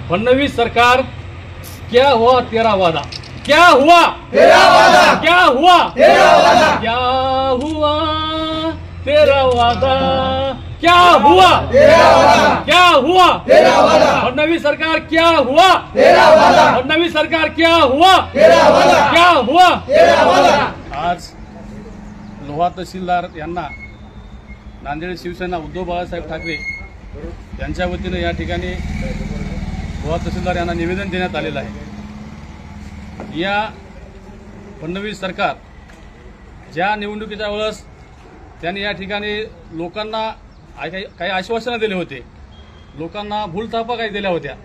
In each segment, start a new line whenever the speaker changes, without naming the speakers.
फडणवीस सरकार, क्या हुआ तेरा वादा, क्या हुआ
तेरा वादा,
क्या हुआ
तेरा वादा,
क्या हुआ तेरा वादा, क्या हुआ
तेरा वादा,
क्या हुआ
तेरा वादा,
फडणवीस सरकार, क्या हुआ
तेरा वादा,
फडणवीस सरकार, क्या हुआ
तेरा वादा,
क्या हुआ
तेरा वादा।
आज लोहा तहसीलदार यांना नांदेड शिवसेना उद्धव बाळासाहेब ठाकरे यांच्या वतीने या ठिकाणी लोहा तहसीलदार यांना निवेदन देण्यात आलेलं आहे। या फडणवीस सरकार ज्या निवडणुकीच्या वेळेस त्यांनी या ठिकाणी लोकांना काही आश्वासनं दिले होते, लोकांना भूलथापा काही दिल्या होत्या,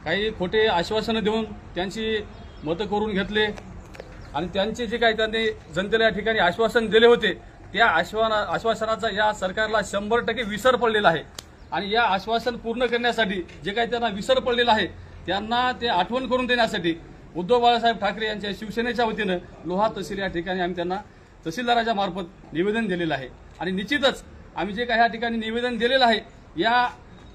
काही खोटे आश्वासनं देऊन त्यांची मतं करून घेतले आणि त्यांचे जे काही त्यांनी जनतेला या ठिकाणी आश्वासन दिले होते त्या आश्वासनाचा या सरकारला 100% विसर पडलेला आहे। आणि या आश्वासन पूर्ण करण्यासाठी जे काही त्यांना विसर पडलेला आहे त्यांना ते आठवण करून देण्यासाठी उद्धव बाळासाहेब ठाकरे यांच्या शिवसेनेच्या वतीनं लोहा तहसील या ठिकाणी आम्ही त्यांना तहसीलदाराच्या मार्फत निवेदन दिलेलं आहे। आणि निश्चितच आम्ही जे काही या ठिकाणी निवेदन दिलेलं आहे या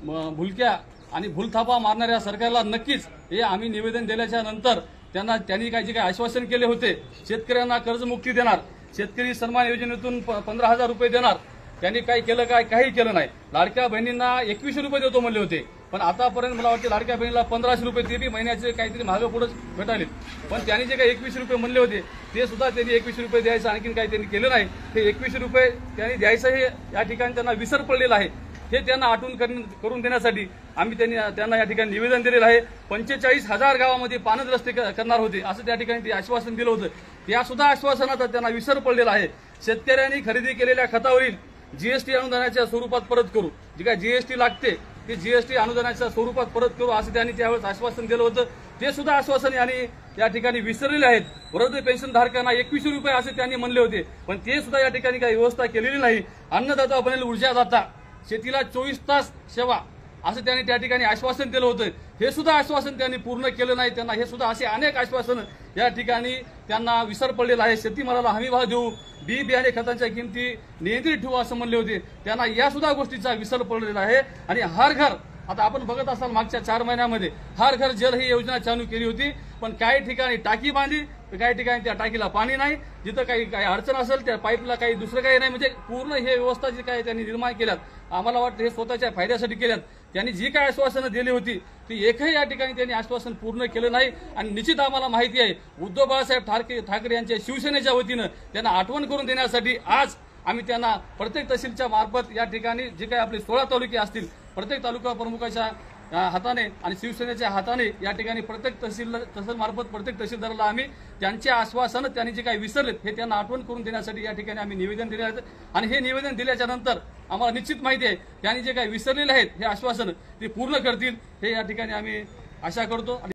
भुलक्या आणि भूलथापा मारणाऱ्या सरकारला नक्कीच हे आम्ही निवेदन दिल्याच्या नंतर त्यांनी काही जे काही आश्वासन केले होते, शेतकऱ्यांना कर्जमुक्ती देणार, शेतकरी सन्मान योजनेतून 15,000 रुपये देणार, त्यांनी काय केलं, काही केलं नाही। लाडक्या बहिणींना 2100 रुपये देतो म्हणले होते, पण आतापर्यंत मला वाटते लाडक्या बहिणीला 1500 रुपये, ते बी महिन्याचे काहीतरी मागे पुढे भेटाले। पण त्यांनी जे काही 2100 रुपये म्हणले होते ते सुद्धा त्यांनी 2100 रुपये द्यायचं आणखीन काही त्यांनी केलं नाही। ते 2100 रुपये त्यांनी द्यायचं हे या ठिकाणी त्यांना विसर पडलेला आहे, हे त्यांना आठवण करून देण्यासाठी आम्ही त्यांना या ठिकाणी निवेदन दिलेलं आहे। 45,000 गावामध्ये पाणंद रस्ते करणार होते असं त्या ठिकाणी ते आश्वासन दिलं होतं, त्या सुद्धा आश्वासनाचा त्यांना विसर पडलेला आहे। शेतकऱ्यांनी खरेदी केलेल्या खतावरील जीएसटी अनुदानाच्या स्वरूपात परत करू, जे काय जीएसटी लागते ते जीएसटी अनुदानाच्या स्वरूपात परत करू असं त्यांनी त्यावेळेस आश्वासन दिलं होतं, ते सुद्धा आश्वासन यांनी या ठिकाणी विसरलेले आहेत। वृद्ध पेन्शनधारकांना 2100 रुपये असे त्यांनी म्हणले होते, पण ते सुद्धा या ठिकाणी काही व्यवस्था केलेली नाही। अन्नदाता बनेल ऊर्जादाता, शेतीला 24 तास सेवा असं त्यांनी त्या ठिकाणी आश्वासन दिलं होतं, हे सुद्धा आश्वासन त्यांनी पूर्ण केलं नाही। त्यांना हे सुद्धा असे अनेक आश्वासन या ठिकाणी त्यांना विसर पडलेला आहे। शेतीमालाला हमीभाव देऊ, बी बियाणे खतांच्या किमती नियंत्रित ठेवू असं म्हणले होते, त्यांना या सुद्धा गोष्टीचा विसर पडलेला आहे। आणि हर घर, आता आपण बघत असाल मागच्या 4 महिन्यामध्ये हर घर जल ही योजना चालू केली होती, पण काही ठिकाणी टाकी बांधली, काही ठिकाणी त्या टाकीला पाणी नाही, जिथं काही अडचण असेल त्या पाईपला काही दुसरं काही नाही, म्हणजे पूर्ण हे व्यवस्था जी काही त्यांनी निर्माण केल्यात, आम्हाला वाटतं हे स्वतःच्या फायद्यासाठी केल्यात। त्यांनी जी काही आश्वासनं दिली होती ती एकही या ठिकाणी त्यांनी आश्वासन पूर्ण केलं नाही। आणि निश्चित आम्हाला माहिती आहे उद्धव बाळासाहेब ठाकरे यांच्या शिवसेनेच्या वतीनं त्यांना आठवण करून देण्यासाठी आज आम्ही त्यांना प्रत्येक तहसीलच्या मार्फत या ठिकाणी जे काही आपले 16 तालुके असतील प्रत्येक तालुका प्रमुखाच्या हाताने आणि शिवसेनेच्या हाताने या ठिकाणी प्रत्येक तहसील मार्फत प्रत्येक तहसीलदाराला आम्ही त्यांचे आश्वासन त्यांनी जे काही विसरलेत हे त्यांना आठवण करून देण्यासाठी या ठिकाणी आम्ही निवेदन दिले आहे। आणि हे निवेदन दिल्याच्या नंतर आम्हाला निश्चित माहिती आहे त्यांनी जे काही विसरलेले आहेत हे आश्वासन ते पूर्ण करतील, हे या ठिकाणी आम्ही आशा करतो।